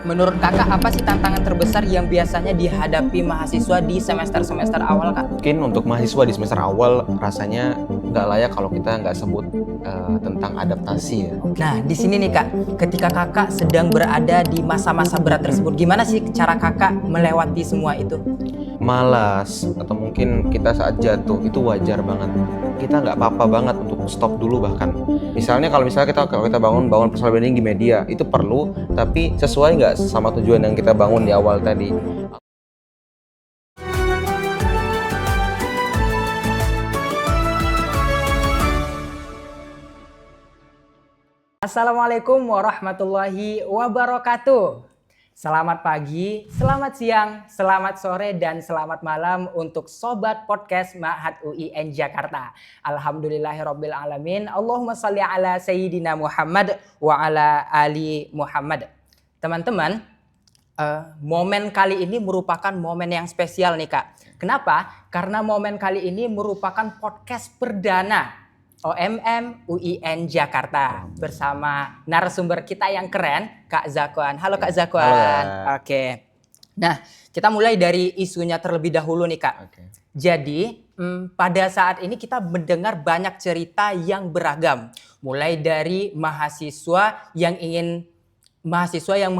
menurut kakak apa sih tantangan terbesar yang biasanya dihadapi mahasiswa di semester-semester awal, Kak? Mungkin untuk mahasiswa di semester awal rasanya nggak layak kalau kita nggak sebut tentang adaptasi ya. Nah, di sini nih Kak, ketika kakak sedang berada di masa-masa berat tersebut, gimana sih cara kakak melewati semua itu? Malas atau mungkin kita saat jatuh itu wajar banget. Kita nggak apa-apa banget untuk stop dulu bahkan. Misalnya kalau kita bangun personal branding di media itu perlu, tapi sesuai nggak sama tujuan yang kita bangun di awal tadi. Assalamualaikum warahmatullahi wabarakatuh. Selamat pagi, selamat siang, selamat sore, dan selamat malam untuk Sobat Podcast Ma'had UIN Jakarta. Alhamdulillahirabbil alamin. Allahumma shalli ala sayyidina Muhammad wa ala ali Muhammad. Teman-teman, momen kali ini merupakan momen yang spesial nih Kak. Kenapa? Karena momen kali ini merupakan podcast perdana OMM UIN Jakarta bersama narasumber kita yang keren, Kak Zakwan. Halo Kak Zakwan. Halo. Oke. Nah, kita mulai dari isunya terlebih dahulu nih Kak. Oke. Jadi, pada saat ini kita mendengar banyak cerita yang beragam. Mulai dari mahasiswa yang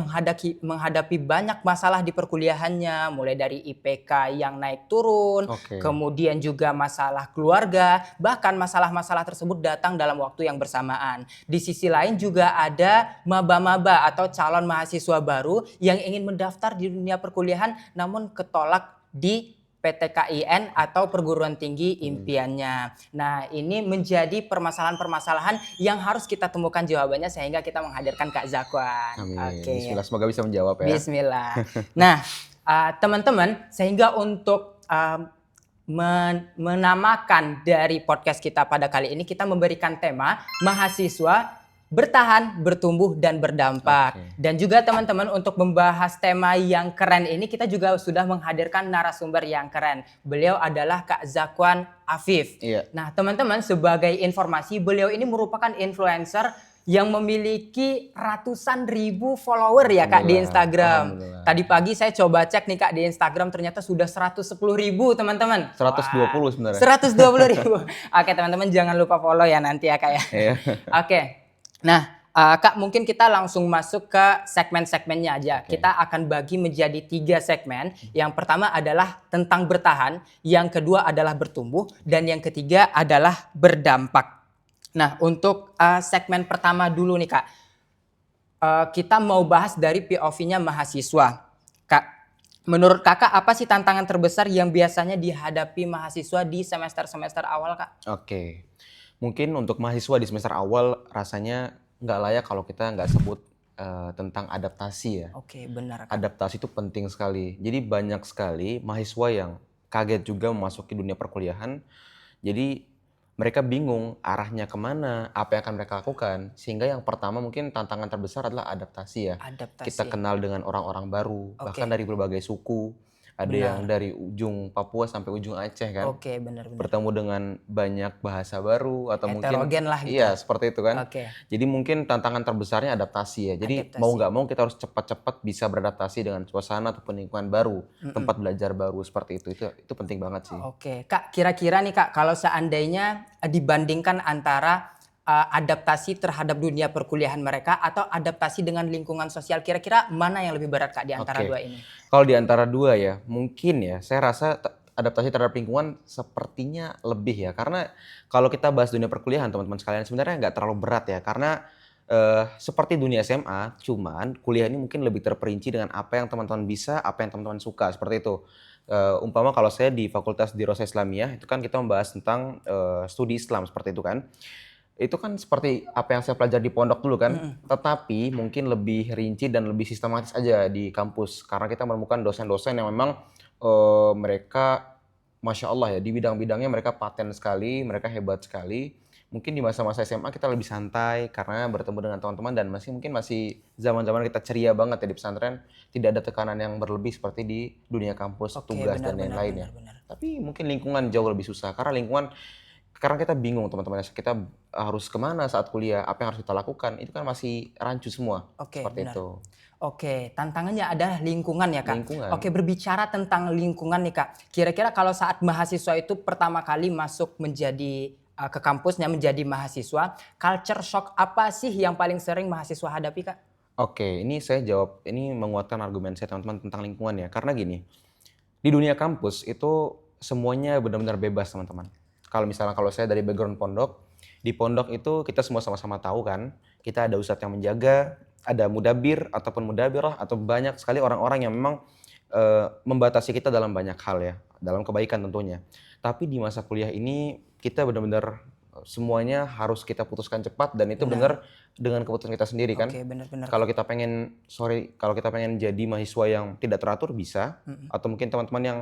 menghadapi banyak masalah di perkuliahannya, mulai dari IPK yang naik turun, Oke. kemudian juga masalah keluarga, bahkan masalah-masalah tersebut datang dalam waktu yang bersamaan. Di sisi lain juga ada maba-maba atau calon mahasiswa baru yang ingin mendaftar di dunia perkuliahan namun ketolak di PTKIN atau perguruan tinggi impiannya. Nah, ini menjadi permasalahan-permasalahan yang harus kita temukan jawabannya sehingga kita menghadirkan Kak Zakwan. Amin. Oke. Bismillah, semoga bisa menjawab ya. Bismillah. Nah, teman-teman, sehingga untuk menamakan dari podcast kita pada kali ini, kita memberikan tema mahasiswa bertahan, bertumbuh, dan berdampak. Oke. Dan juga teman-teman, untuk membahas tema yang keren ini, kita juga sudah menghadirkan narasumber yang keren. Beliau adalah Kak Zakwan Afif. Iya. Nah, teman-teman, sebagai informasi, beliau ini merupakan influencer yang memiliki ratusan ribu follower ya Kak di Instagram. Alhamdulillah. Tadi pagi saya coba cek nih Kak di Instagram, ternyata sudah 110.000 teman-teman. 120 sebenarnya. 120.000. Oke teman-teman, jangan lupa follow ya nanti ya Kak ya. Iya. Oke. Nah, Kak, mungkin kita langsung masuk ke segmen-segmennya aja. Oke. Kita akan bagi menjadi 3 segmen. Yang pertama adalah tentang bertahan, yang kedua adalah bertumbuh, dan yang ketiga adalah berdampak. Nah, untuk segmen pertama dulu nih Kak, kita mau bahas dari POV-nya mahasiswa. Kak, menurut Kakak apa sih tantangan terbesar yang biasanya dihadapi mahasiswa di semester-semester awal Kak? Oke. Mungkin untuk mahasiswa di semester awal rasanya nggak layak kalau kita nggak sebut tentang adaptasi ya. Oke, benar Kak. Adaptasi itu penting sekali. Jadi banyak sekali mahasiswa yang kaget juga memasuki dunia perkuliahan. Jadi mereka bingung arahnya kemana, apa yang akan mereka lakukan. Sehingga yang pertama mungkin tantangan terbesar adalah adaptasi ya. Adaptasi. Kita kenal dengan orang-orang baru, Oke. bahkan dari berbagai suku. Ada Benar. yang dari ujung Papua sampai ujung Aceh kan. Oke, benar-benar. Bertemu dengan banyak bahasa baru atau Heterogen lah gitu. Iya, seperti itu kan. Oke. Jadi mungkin tantangan terbesarnya adaptasi ya. Jadi Adaptasi. mau nggak mau kita harus cepat-cepat bisa beradaptasi dengan suasana ataupun lingkungan baru, tempat belajar baru seperti itu. Itu penting banget sih. Oke, Kak, kira-kira nih Kak, kalau seandainya dibandingkan antara adaptasi terhadap dunia perkuliahan mereka atau adaptasi dengan lingkungan sosial, kira-kira mana yang lebih berat Kak di antara Oke. dua ini? Kalau di antara dua ya, mungkin ya saya rasa adaptasi terhadap lingkungan sepertinya lebih ya. Karena kalau kita bahas dunia perkuliahan teman-teman sekalian sebenarnya nggak terlalu berat ya. Karena seperti dunia SMA, cuman kuliah ini mungkin lebih terperinci dengan apa yang teman-teman bisa, apa yang teman-teman suka, seperti itu. Umpama kalau saya di Fakultas Dirosah Islamiyah, itu kan kita membahas tentang studi Islam, seperti itu kan. Itu kan seperti apa yang saya pelajari di pondok dulu kan, tetapi mungkin lebih rinci dan lebih sistematis aja di kampus. Karena kita menemukan dosen-dosen yang memang mereka Masya Allah ya, di bidang-bidangnya mereka paten sekali, mereka hebat sekali. Mungkin di masa-masa SMA kita lebih santai karena bertemu dengan teman-teman dan mungkin masih zaman-zaman kita ceria banget ya di pesantren. Tidak ada tekanan yang berlebih seperti di dunia kampus, Oke, tugas benar, dan benar, lain-lain ya. benar. Tapi mungkin lingkungan jauh lebih susah karena kita bingung teman-teman, kita harus kemana saat kuliah, apa yang harus kita lakukan, itu kan masih rancu semua. Oke, seperti benar. itu. Oke, tantangannya adalah lingkungan ya Kak. Lingkungan. Oke, berbicara tentang lingkungan nih Kak. Kira-kira kalau saat mahasiswa itu pertama kali masuk ke kampusnya menjadi mahasiswa, culture shock apa sih yang paling sering mahasiswa hadapi Kak? Oke, ini saya jawab, ini menguatkan argumen saya teman-teman tentang lingkungan ya. Karena gini, di dunia kampus itu semuanya benar-benar bebas teman-teman. Kalau saya dari background pondok, di pondok itu kita semua sama-sama tahu kan, kita ada ustadz yang menjaga, ada mudabir ataupun mudabirah atau banyak sekali orang-orang yang memang membatasi kita dalam banyak hal ya, dalam kebaikan tentunya. Tapi di masa kuliah ini kita benar-benar semuanya harus kita putuskan cepat dan itu benar dengan keputusan kita sendiri kan. Oke, benar-benar. Kalau kita pengen jadi mahasiswa yang tidak teratur bisa, atau mungkin teman-teman yang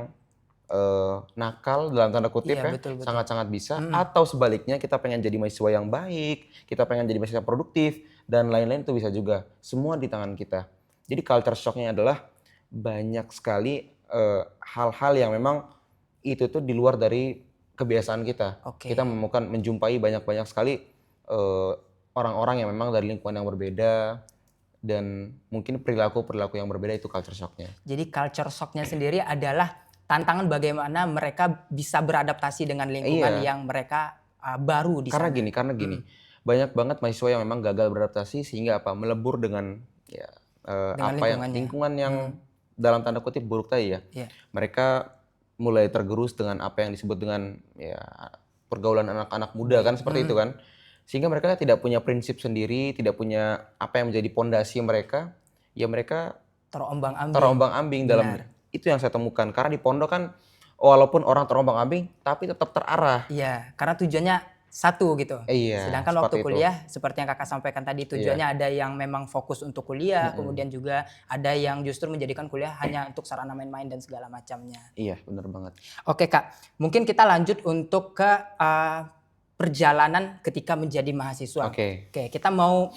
nakal dalam tanda kutip Iya, ya, betul. sangat-sangat bisa. Atau sebaliknya kita pengen jadi mahasiswa yang baik, kita pengen jadi mahasiswa produktif dan lain-lain itu bisa juga. Semua di tangan kita. Jadi culture shock-nya adalah banyak sekali hal-hal yang memang itu tuh di luar dari kebiasaan kita. Oke. Kita menjumpai banyak-banyak sekali orang-orang yang memang dari lingkungan yang berbeda dan mungkin perilaku-perilaku yang berbeda, itu culture shock-nya. Jadi culture shock-nya sendiri adalah tantangan bagaimana mereka bisa beradaptasi dengan lingkungan Iya. yang mereka baru di sana. Karena gini, banyak banget mahasiswa yang memang gagal beradaptasi sehingga melebur dengan ya Dengan lingkungan yang dalam tanda kutip buruk tadi ya. Iya. Mereka mulai tergerus dengan apa yang disebut dengan ya pergaulan anak-anak muda kan, seperti itu kan. Sehingga mereka tidak punya prinsip sendiri, tidak punya apa yang menjadi pondasi mereka. Ya mereka terombang-ambing dalam itu yang saya temukan. Karena di pondok kan walaupun orang terombang-ambing tapi tetap terarah. Iya, karena tujuannya satu gitu. Iya, Sedangkan waktu kuliah seperti yang Kakak sampaikan tadi, tujuannya ada yang memang fokus untuk kuliah, kemudian juga ada yang justru menjadikan kuliah hanya untuk sarana main-main dan segala macamnya. Iya, benar banget. Oke Kak, mungkin kita lanjut untuk ke perjalanan ketika menjadi mahasiswa. Oke. Kita mau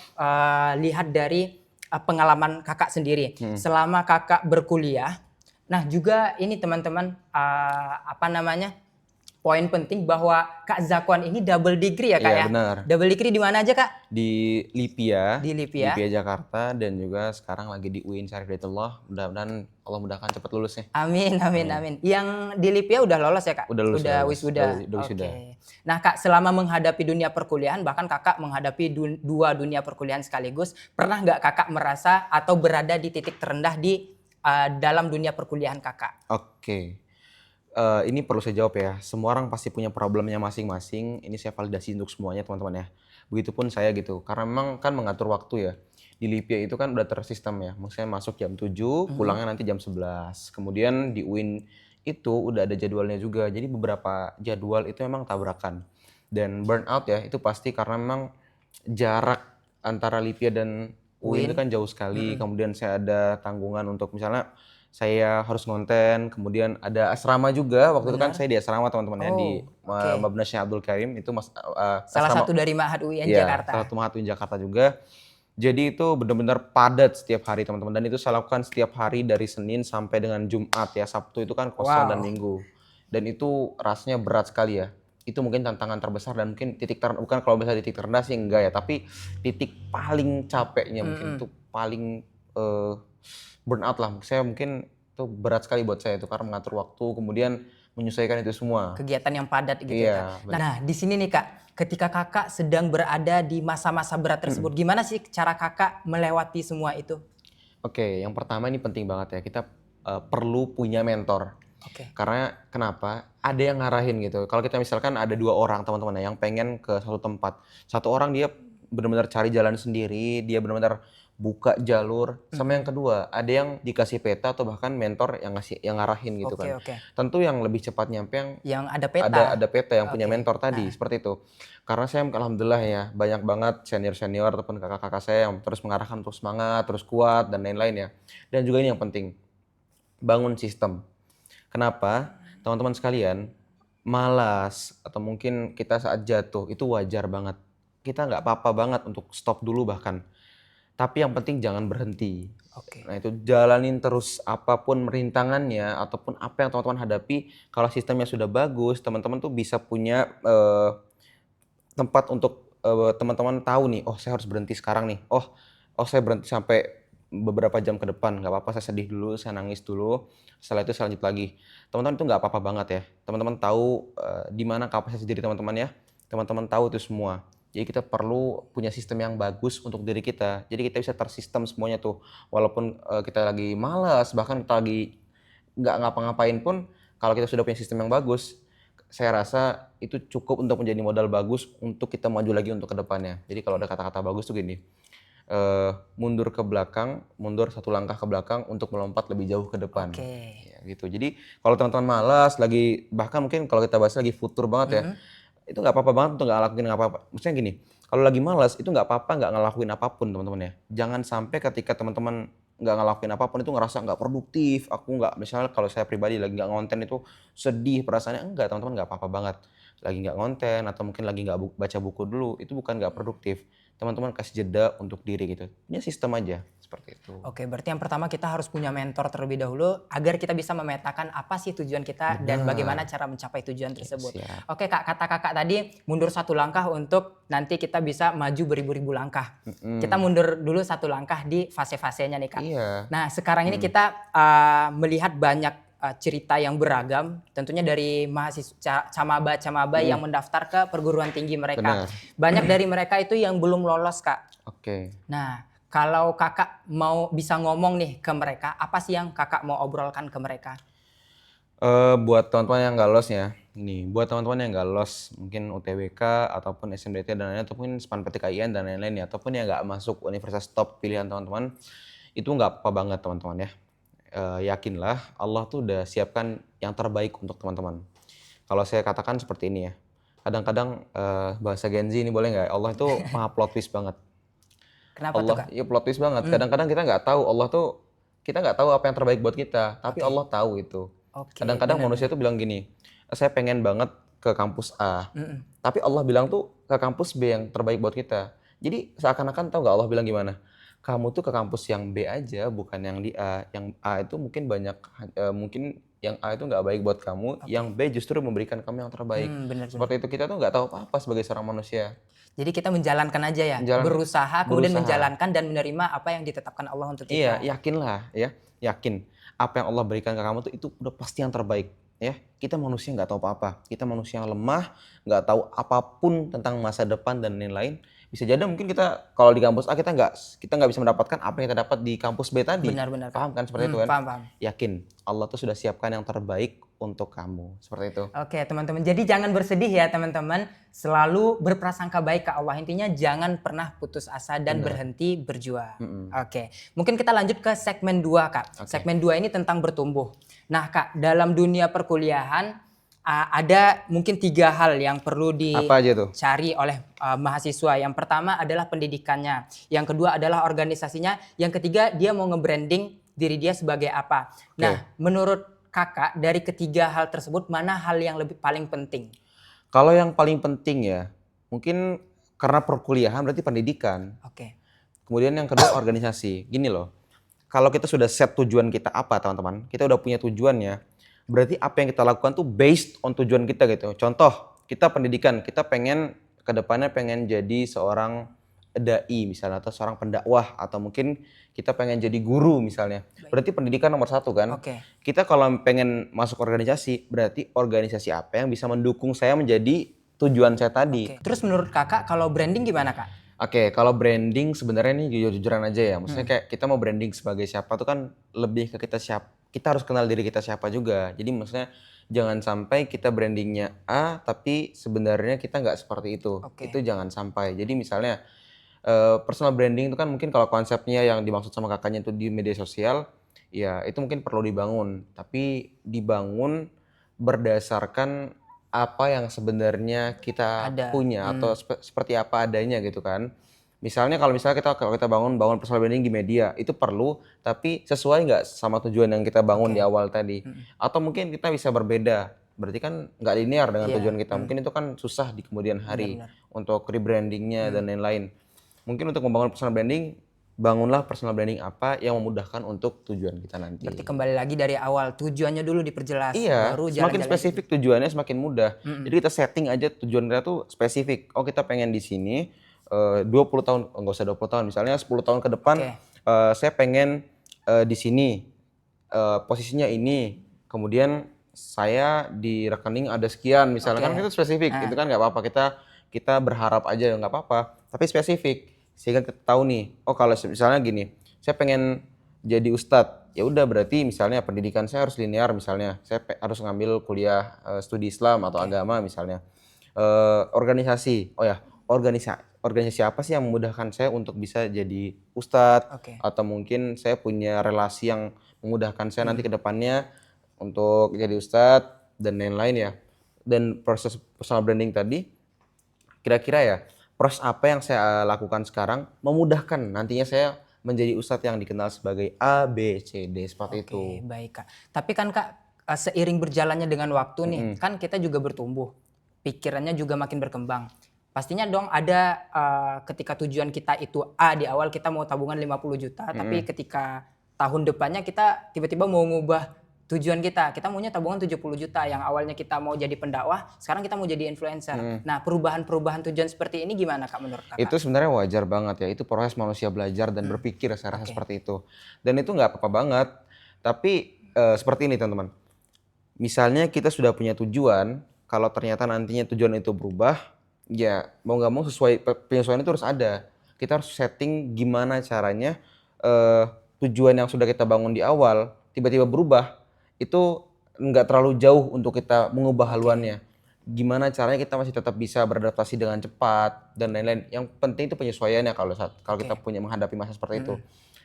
lihat dari pengalaman Kakak sendiri. Selama Kakak berkuliah, nah juga ini teman-teman poin penting bahwa Kak Zakwan ini double degree ya Kak Iya, ya? benar. Double degree di mana aja Kak? Di Lipia. Di Lipia. Jakarta, dan juga sekarang lagi di UIN Syarif Hidayatullah. Mudah-mudahan Allah mudahkan cepat lulus ya. Amin. Yang di Lipia udah lolos ya Kak? Udah lulus. Udah wisuda. Udah wisuda. Oke. Nah Kak, selama menghadapi dunia perkuliahan, bahkan Kakak menghadapi dua dunia perkuliahan sekaligus, pernah nggak Kakak merasa atau berada di titik terendah di dalam dunia perkuliahan Kakak? Oke. Ini perlu saya jawab ya. Semua orang pasti punya problemnya masing-masing. Ini saya validasi untuk semuanya teman-teman ya. Begitupun saya gitu. Karena memang kan mengatur waktu ya. Di Lipia itu kan udah tersistem ya. Maksudnya masuk jam 7, pulangnya nanti jam 11. Kemudian di UIN itu udah ada jadwalnya juga. Jadi beberapa jadwal itu memang tabrakan. Dan burnout ya, itu pasti karena memang jarak antara Lipia dan UIN itu kan jauh sekali. Kemudian saya ada tanggungan untuk misalnya saya harus ngonten, kemudian ada asrama juga. Waktu itu kan saya di asrama teman-teman ya, di Mabna Syekh Abdul Karim. Itu salah satu dari Ma'had UIN Jakarta. Salah satu Ma'had UIN Jakarta juga. Jadi itu benar-benar padat setiap hari teman-teman. Dan itu saya lakukan setiap hari dari Senin sampai dengan Jumat ya. Sabtu itu kan kosong dan Minggu. Dan itu rasanya berat sekali ya. Itu mungkin tantangan terbesar dan mungkin bukan kalau misalnya titik terendah sih enggak ya. Tapi titik paling capeknya mungkin itu paling burnout lah. Saya mungkin itu berat sekali buat saya itu karena mengatur waktu, kemudian menyesuaikan itu semua. Kegiatan yang padat gitu ya. Nah, di sini nih Kak, ketika Kakak sedang berada di masa-masa berat tersebut, gimana sih cara Kakak melewati semua itu? Oke, yang pertama ini penting banget ya, kita perlu punya mentor. Karena kenapa? Ada yang ngarahin gitu. Kalau kita misalkan ada 2 orang teman-teman yang pengen ke satu tempat. Satu orang dia benar-benar cari jalan sendiri, dia benar-benar buka jalur. Sama yang kedua, ada yang dikasih peta atau bahkan mentor yang ngarahin gitu kan. Tentu yang lebih cepat nyampe yang ada peta. Ada peta yang punya mentor tadi, seperti itu. Karena saya alhamdulillah ya, banyak banget senior-senior ataupun kakak-kakak saya yang terus mengarahkan untuk semangat, terus kuat dan lain-lain ya. Dan juga ini yang penting, bangun sistem. Kenapa? Teman-teman sekalian, malas atau mungkin kita saat jatuh itu wajar banget. Kita nggak apa-apa banget untuk stop dulu bahkan. Tapi yang penting jangan berhenti. Nah itu jalanin terus apapun rintangannya ataupun apa yang teman-teman hadapi. Kalau sistemnya sudah bagus, teman-teman tuh bisa punya tempat untuk teman-teman tahu nih, oh saya harus berhenti sekarang nih. Oh saya berhenti sampai beberapa jam ke depan, nggak apa-apa saya sedih dulu, saya nangis dulu, setelah itu saya lanjut lagi. Teman-teman itu nggak apa-apa banget ya. Teman-teman tahu di mana kapasitas diri teman-teman ya. Teman-teman tahu itu semua. Jadi kita perlu punya sistem yang bagus untuk diri kita. Jadi kita bisa tersistem semuanya tuh. Walaupun kita lagi malas, bahkan kita lagi nggak ngapa-ngapain pun, kalau kita sudah punya sistem yang bagus, saya rasa itu cukup untuk menjadi modal bagus untuk kita maju lagi untuk kedepannya. Jadi kalau ada kata-kata bagus tuh gini, mundur ke belakang, mundur 1 langkah ke belakang untuk melompat lebih jauh ke depan. Oke. Ya, gitu. Jadi kalau teman-teman malas, lagi bahkan mungkin kalau kita bahas lagi futur banget ya, itu nggak apa-apa banget untuk nggak ngelakuin apa-apa. Maksudnya gini, kalau lagi malas itu nggak apa-apa nggak ngelakuin apapun teman-teman ya. Jangan sampai ketika teman-teman nggak ngelakuin apapun itu ngerasa nggak produktif. Aku nggak, misalnya kalau saya pribadi lagi nggak ngonten itu sedih perasaannya. Enggak, teman-teman, nggak apa-apa banget. Lagi nggak ngonten atau mungkin lagi nggak baca buku dulu, itu bukan nggak produktif. Teman-teman kasih jeda untuk diri gitu. Punya sistem aja seperti itu. Oke, berarti yang pertama kita harus punya mentor terlebih dahulu agar kita bisa memetakan apa sih tujuan kita dan bagaimana cara mencapai tujuan tersebut. Siap. Oke Kak, kata Kakak tadi mundur 1 langkah untuk nanti kita bisa maju beribu-ribu langkah. Kita mundur dulu 1 langkah di fase-fasenya nih Kak. Iya. Nah sekarang ini kita melihat banyak cerita yang beragam, tentunya dari mahasiswa camaba yang mendaftar ke perguruan tinggi mereka. Benar. Banyak dari mereka itu yang belum lolos Kak. Oke. Nah, kalau Kakak mau bisa ngomong nih ke mereka, apa sih yang Kakak mau obrolkan ke mereka? Buat teman-teman yang nggak lolos ya, nih buat teman-teman yang nggak lolos mungkin UTBK ataupun SNBT dan lain-lain, ataupun SPAN PTKIN dan lain-lain ya, ataupun yang nggak masuk universitas top pilihan teman-teman, itu nggak apa banget teman-teman ya. Yakinlah Allah tuh udah siapkan yang terbaik untuk teman-teman. Kalau saya katakan seperti ini ya, kadang-kadang bahasa Gen Z ini boleh nggak? Allah itu maha plot twist banget. Kenapa tuh Allah, Kak? ya plot twist banget. Kadang-kadang kita nggak tahu Allah tuh, kita nggak tahu apa yang terbaik buat kita, tapi Allah tahu itu. Oke, Kadang-kadang benar. manusia tuh bilang gini, saya pengen banget ke kampus A, tapi Allah bilang tuh ke kampus B yang terbaik buat kita. Jadi seakan-akan, tahu nggak Allah bilang gimana? Kamu tuh ke kampus yang B aja, bukan yang di A. Yang A itu mungkin banyak, mungkin yang A itu nggak baik buat kamu, yang B justru memberikan kamu yang terbaik. Benar. Seperti itu, kita tuh nggak tahu apa-apa sebagai seorang manusia. Jadi kita menjalankan aja ya, berusaha kemudian menjalankan dan menerima apa yang ditetapkan Allah untuk Iya, kita. yakinlah ya, yakin. Apa yang Allah berikan ke kamu tuh itu udah pasti yang terbaik ya. Kita manusia nggak tahu apa-apa. Kita manusia yang lemah, nggak tahu apapun tentang masa depan dan lain-lain. Bisa jadi mungkin kita kalau di kampus A kita nggak bisa mendapatkan apa yang kita dapat di kampus B tadi. Benar-benar. Paham kan seperti itu kan? Paham. Yakin Allah tuh sudah siapkan yang terbaik untuk kamu. Seperti itu. Oke teman-teman, jadi jangan bersedih ya teman-teman. Selalu berprasangka baik ke Allah. Intinya jangan pernah putus asa dan berhenti berjuang. Oke, mungkin kita lanjut ke segmen 2 Kak. Segmen 2 ini tentang bertumbuh. Nah Kak, dalam dunia perkuliahan ada mungkin 3 hal yang perlu Apa aja tuh? dicari oleh mahasiswa. Yang pertama adalah pendidikannya, yang kedua adalah organisasinya, yang ketiga dia mau nge-branding diri dia sebagai apa. Nah, menurut Kakak dari ketiga hal tersebut mana hal yang lebih paling penting? Kalau yang paling penting ya, mungkin karena perkuliahan berarti pendidikan. Oke. Kemudian yang kedua organisasi. Gini loh, kalau kita sudah set tujuan kita apa teman-teman, kita udah punya tujuannya, berarti apa yang kita lakukan tuh based on tujuan kita gitu. Contoh, kita pendidikan, kita pengen kedepannya pengen jadi seorang dai misalnya, atau seorang pendakwah, atau mungkin kita pengen jadi guru misalnya. Berarti pendidikan nomor 1 kan. Oke. Kita kalau pengen masuk organisasi, berarti organisasi apa yang bisa mendukung saya menjadi tujuan saya tadi. Oke. Terus menurut Kakak kalau branding gimana Kak? Oke, kalau branding sebenarnya ini jujur-jujuran aja ya. Maksudnya kayak kita mau branding sebagai siapa tuh kan lebih ke kita siapa. Kita harus kenal diri kita siapa juga. Jadi maksudnya jangan sampai kita brandingnya A tapi sebenarnya kita nggak seperti itu. Oke. Itu jangan sampai. Jadi misalnya personal branding itu kan mungkin kalau konsepnya yang dimaksud sama kakaknya itu di media sosial, ya itu mungkin perlu dibangun. Tapi dibangun berdasarkan apa yang sebenarnya kita punya atau seperti apa adanya gitu kan. Misalnya kalau kita bangun personal branding di media itu perlu, tapi sesuai nggak sama tujuan yang kita bangun di awal tadi. Atau mungkin kita bisa berbeda, berarti kan nggak linear dengan tujuan kita. Mungkin itu kan susah di kemudian hari untuk rebrandingnya dan lain-lain. Mungkin untuk membangun personal branding, bangunlah personal branding apa yang memudahkan untuk tujuan kita nanti. Berarti kembali lagi dari awal tujuannya dulu diperjelas. Iya, Baru semakin spesifik tujuannya semakin mudah. Jadi kita setting aja tujuan kita tuh spesifik. Oh kita pengen di sini 20 tahun, nggak usah 20 tahun, misalnya 10 tahun ke depan saya pengen di sini posisinya ini, kemudian saya di rekening ada sekian misalnya, kan Oke. itu spesifik, itu kan nggak apa-apa, kita berharap aja nggak apa-apa, tapi spesifik sehingga kita tahu nih, oh kalau misalnya gini, saya pengen jadi ustadz, ya udah berarti misalnya pendidikan saya harus linear, misalnya saya harus ngambil kuliah studi Islam atau agama misalnya. Organisasi, oh ya, organisasi apa sih yang memudahkan saya untuk bisa jadi ustadz, Oke. atau mungkin saya punya relasi yang memudahkan saya nanti ke depannya untuk jadi ustadz dan lain-lain ya. Dan proses personal branding tadi, kira-kira ya proses apa yang saya lakukan sekarang memudahkan nantinya saya menjadi ustadz yang dikenal sebagai A, B, C, D seperti itu. Oke, baik Kak. Tapi kan Kak, seiring berjalannya dengan waktu nih, kan kita juga bertumbuh, pikirannya juga makin berkembang. Pastinya dong ada ketika tujuan kita itu A di awal kita mau tabungan 50 juta, tapi ketika tahun depannya kita tiba-tiba mau ngubah tujuan kita maunya tabungan 70 juta, yang awalnya kita mau jadi pendakwah, sekarang kita mau jadi influencer. Nah, perubahan-perubahan tujuan seperti ini gimana Kak menurut Kakak? Itu sebenarnya wajar banget ya, itu proses manusia belajar dan berpikir, saya rasa seperti itu. Dan itu nggak apa-apa banget, tapi seperti ini teman-teman. Misalnya kita sudah punya tujuan, kalau ternyata nantinya tujuan itu berubah, ya mau nggak mau penyesuaian itu harus ada. Kita harus setting gimana caranya tujuan yang sudah kita bangun di awal tiba-tiba berubah, itu nggak terlalu jauh untuk kita mengubah haluannya. Gimana caranya kita masih tetap bisa beradaptasi dengan cepat dan lain-lain. Yang penting itu penyesuaiannya kalau kita punya menghadapi masa seperti itu.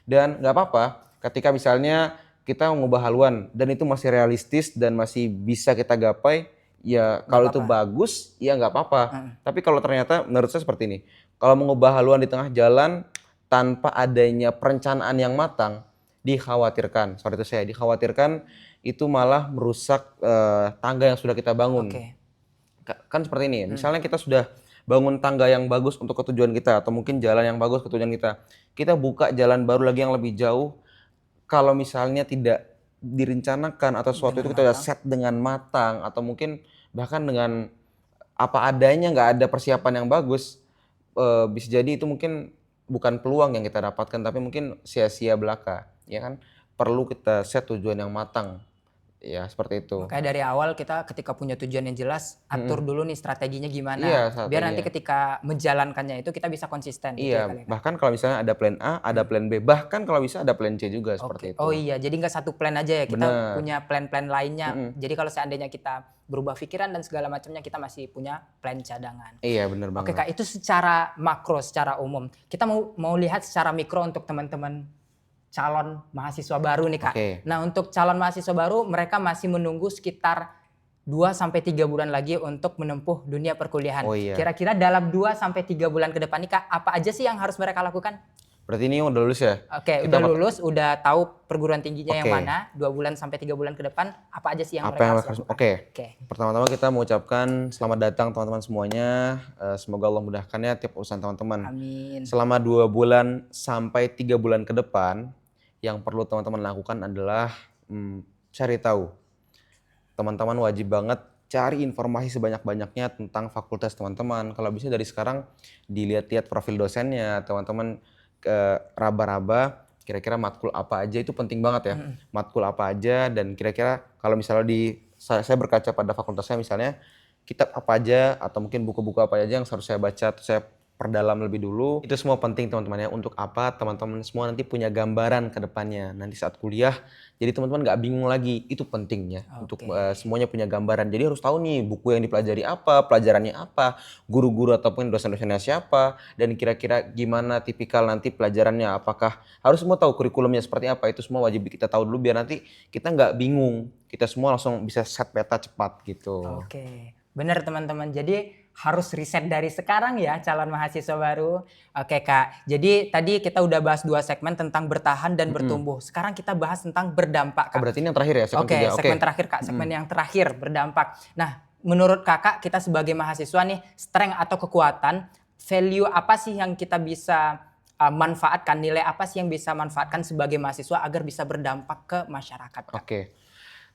Dan nggak apa-apa ketika misalnya kita mengubah haluan dan itu masih realistis dan masih bisa kita gapai, ya kalau itu bagus ya nggak apa-apa. Tapi kalau ternyata menurut saya seperti ini, kalau mengubah haluan di tengah jalan tanpa adanya perencanaan yang matang, dikhawatirkan itu malah merusak tangga yang sudah kita bangun. Kan seperti ini, misalnya kita sudah bangun tangga yang bagus untuk tujuan kita, atau mungkin jalan yang bagus ke tujuan kita buka jalan baru lagi yang lebih jauh. Kalau misalnya tidak direncanakan atau sesuatu itu kita set dengan matang, atau mungkin bahkan dengan apa adanya, nggak ada persiapan yang bagus, bisa jadi itu mungkin bukan peluang yang kita dapatkan, tapi mungkin sia-sia belaka, ya kan? Perlu kita set tujuan yang matang, ya seperti itu. Makanya dari awal kita ketika punya tujuan yang jelas, atur dulu nih strateginya gimana. Iya, Biar nanti strateginya. ketika menjalankannya itu kita bisa konsisten gitu ya Iya, kali ya, Kak? bahkan kalau misalnya ada plan A, ada plan B, bahkan kalau bisa ada plan C juga seperti itu. Oh iya, jadi nggak satu plan aja ya, kita Bener. punya plan-plan lainnya. Jadi kalau seandainya kita berubah pikiran dan segala macamnya, kita masih punya plan cadangan. Iya, bener Oke banget. Kak, itu secara makro, secara umum. Kita mau lihat secara mikro untuk teman-teman calon mahasiswa baru nih Kak. Oke. Nah untuk calon mahasiswa baru, mereka masih menunggu sekitar 2-3 bulan lagi untuk menempuh dunia perkuliahan. Oh iya. Kira-kira dalam 2-3 bulan ke depan nih Kak, apa aja sih yang harus mereka lakukan? Berarti ini udah lulus ya? Oke, Kita udah lulus, udah tahu perguruan tingginya yang Oke. mana, 2-3 bulan ke depan, apa aja sih yang Apa mereka yang harus harus? lakukan? Oke. Oke. Pertama-tama kita mengucapkan selamat datang teman-teman semuanya. Semoga Allah mudahkan ya tiap urusan teman-teman. Amin. Selama 2 bulan sampai 3 bulan ke depan, yang perlu teman-teman lakukan adalah cari tahu. Teman-teman wajib banget cari informasi sebanyak-banyaknya tentang fakultas teman-teman. Kalau bisa dari sekarang dilihat-lihat profil dosennya, teman-teman raba-raba kira-kira matkul apa aja, itu penting banget ya. Matkul apa aja, dan kira-kira kalau misalnya saya berkaca pada fakultas saya misalnya, kitab apa aja atau mungkin buku-buku apa aja yang harus saya baca atau saya perdalam lebih dulu. Itu semua penting teman-teman ya, untuk apa teman-teman semua nanti punya gambaran ke depannya nanti saat kuliah. Jadi teman-teman nggak bingung lagi, itu pentingnya untuk semuanya punya gambaran. Jadi harus tahu nih buku yang dipelajari apa, pelajarannya apa, guru-guru ataupun dosen-dosennya siapa, dan kira-kira gimana tipikal nanti pelajarannya, apakah harus semua tahu kurikulumnya seperti apa. Itu semua wajib kita tahu dulu biar nanti kita nggak bingung, kita semua langsung bisa set peta cepat gitu. Oke, benar teman-teman. Jadi harus riset dari sekarang ya calon mahasiswa baru. Oke Kak, jadi tadi kita udah bahas 2 segmen tentang bertahan dan bertumbuh. Sekarang kita bahas tentang berdampak Kak. Oh, berarti ini yang terakhir ya, segmen Oke, 3. segmen terakhir Kak, segmen yang terakhir berdampak. Nah, menurut Kakak kita sebagai mahasiswa nih, strength atau kekuatan, value apa sih yang kita bisa manfaatkan, nilai apa sih yang bisa manfaatkan sebagai mahasiswa agar bisa berdampak ke masyarakat Kak? Oke.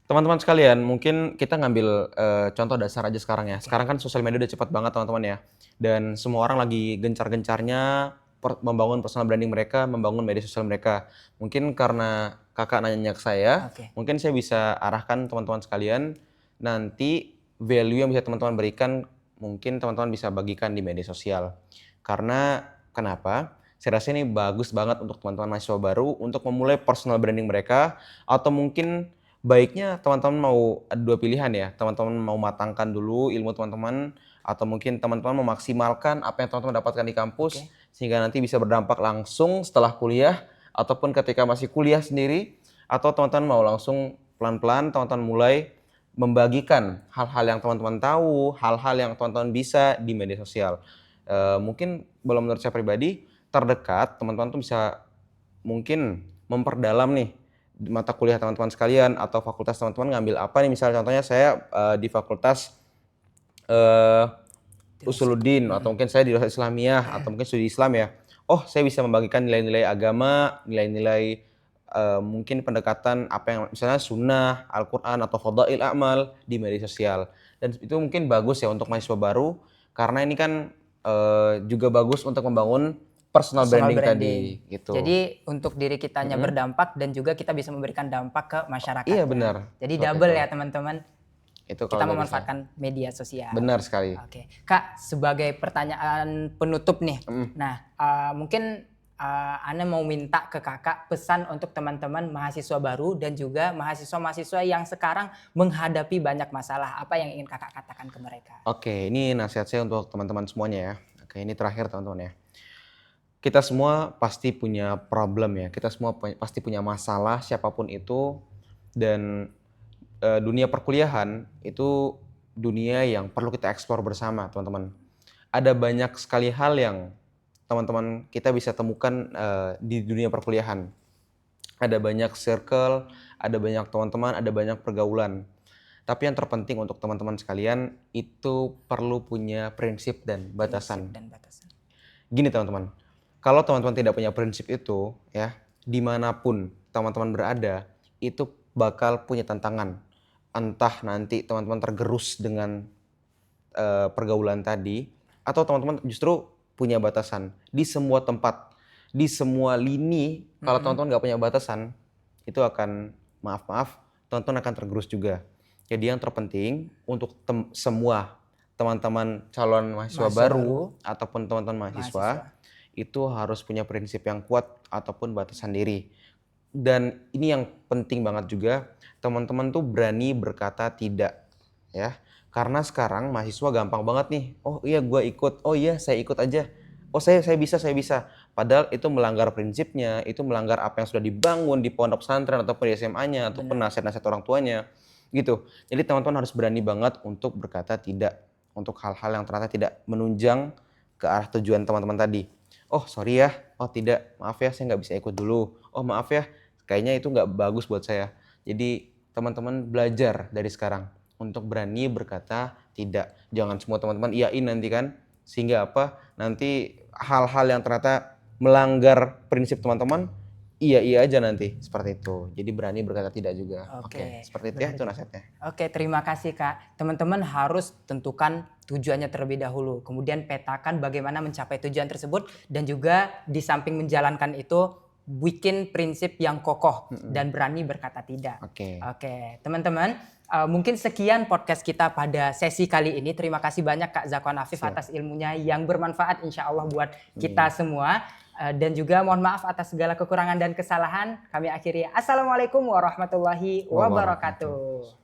Teman-teman sekalian, mungkin kita ngambil contoh dasar aja sekarang ya. Sekarang kan sosial media udah cepat banget teman-teman ya. Dan semua orang lagi gencar-gencarnya membangun personal branding mereka, membangun media sosial mereka. Mungkin karena kakak nanya ke saya, mungkin saya bisa arahkan teman-teman sekalian, nanti value yang bisa teman-teman berikan, mungkin teman-teman bisa bagikan di media sosial. Karena kenapa? Saya rasa ini bagus banget untuk teman-teman mahasiswa baru untuk memulai personal branding mereka, atau mungkin baiknya teman-teman mau ada 2 pilihan ya, teman-teman mau matangkan dulu ilmu teman-teman, atau mungkin teman-teman memaksimalkan apa yang teman-teman dapatkan di kampus, sehingga nanti bisa berdampak langsung setelah kuliah, ataupun ketika masih kuliah sendiri, atau teman-teman mau langsung pelan-pelan teman-teman mulai membagikan hal-hal yang teman-teman tahu, hal-hal yang teman-teman bisa di media sosial. Mungkin kalau menurut saya pribadi, terdekat teman-teman tuh bisa mungkin memperdalam nih mata kuliah teman-teman sekalian, atau fakultas teman-teman ngambil apa nih, misalnya contohnya saya di fakultas Usuluddin, atau mungkin saya di Islamiyah, atau mungkin studi Islam ya. Oh, saya bisa membagikan nilai-nilai agama, nilai-nilai mungkin pendekatan apa yang misalnya sunnah, Al-Quran, atau fadail amal di media sosial. Dan itu mungkin bagus ya untuk mahasiswa baru, karena ini kan juga bagus untuk membangun personal branding tadi gitu. Jadi untuk diri kitanya berdampak dan juga kita bisa memberikan dampak ke masyarakat. Iya benar. Jadi double ya teman-teman. Itu Kita memanfaatkan media sosial. Benar sekali. Oke, Kak, sebagai pertanyaan penutup nih. Nah, mungkin Ana mau minta ke Kakak pesan untuk teman-teman mahasiswa baru dan juga mahasiswa-mahasiswa yang sekarang menghadapi banyak masalah. Apa yang ingin Kakak katakan ke mereka? Oke, ini nasihat saya untuk teman-teman semuanya ya. Oke, ini terakhir teman-teman ya. Kita semua pasti punya problem ya. Kita semua pasti punya masalah siapapun itu, dan dunia perkuliahan itu dunia yang perlu kita eksplor bersama teman-teman. Ada banyak sekali hal yang teman-teman kita bisa temukan di dunia perkuliahan. Ada banyak circle, ada banyak teman-teman, ada banyak pergaulan. Tapi yang terpenting untuk teman-teman sekalian itu perlu punya prinsip dan batasan. Gini teman-teman, kalau teman-teman tidak punya prinsip itu ya, dimanapun teman-teman berada itu bakal punya tantangan. Entah nanti teman-teman tergerus dengan pergaulan tadi, atau teman-teman justru punya batasan di semua tempat, di semua lini. Kalau teman-teman nggak punya batasan, itu akan maaf teman-teman akan tergerus juga. Jadi yang terpenting untuk semua teman-teman calon mahasiswa baru ataupun teman-teman mahasiswa itu harus punya prinsip yang kuat ataupun batasan diri. Dan ini yang penting banget juga, teman-teman tuh berani berkata tidak ya. Karena sekarang mahasiswa gampang banget nih, oh iya gue ikut, oh iya saya ikut aja, oh saya bisa. Padahal itu melanggar prinsipnya, itu melanggar apa yang sudah dibangun di pondok pesantren ataupun di SMA-nya ataupun nasihat-nasihat orang tuanya gitu. Jadi teman-teman harus berani banget untuk berkata tidak untuk hal-hal yang ternyata tidak menunjang ke arah tujuan teman-teman tadi. Oh sorry ya, oh tidak, maaf ya saya nggak bisa ikut dulu, oh maaf ya kayaknya itu nggak bagus buat saya. Jadi teman-teman belajar dari sekarang untuk berani berkata tidak. Jangan semua teman-teman iyain nanti kan, sehingga apa, nanti hal-hal yang ternyata melanggar prinsip teman-teman, iya aja nanti, seperti itu. Jadi berani berkata tidak juga. Oke, seperti itu ya, itu nasihatnya. Oke, terima kasih Kak. Teman-teman harus tentukan tujuannya terlebih dahulu. Kemudian petakan bagaimana mencapai tujuan tersebut, dan juga di samping menjalankan itu bikin prinsip yang kokoh dan berani berkata tidak. Oke, teman-teman, mungkin sekian podcast kita pada sesi kali ini. Terima kasih banyak Kak Zakwan Afif atas ilmunya yang bermanfaat insya Allah buat kita semua. Dan juga mohon maaf atas segala kekurangan dan kesalahan. Kami akhiri. Assalamualaikum warahmatullahi wabarakatuh.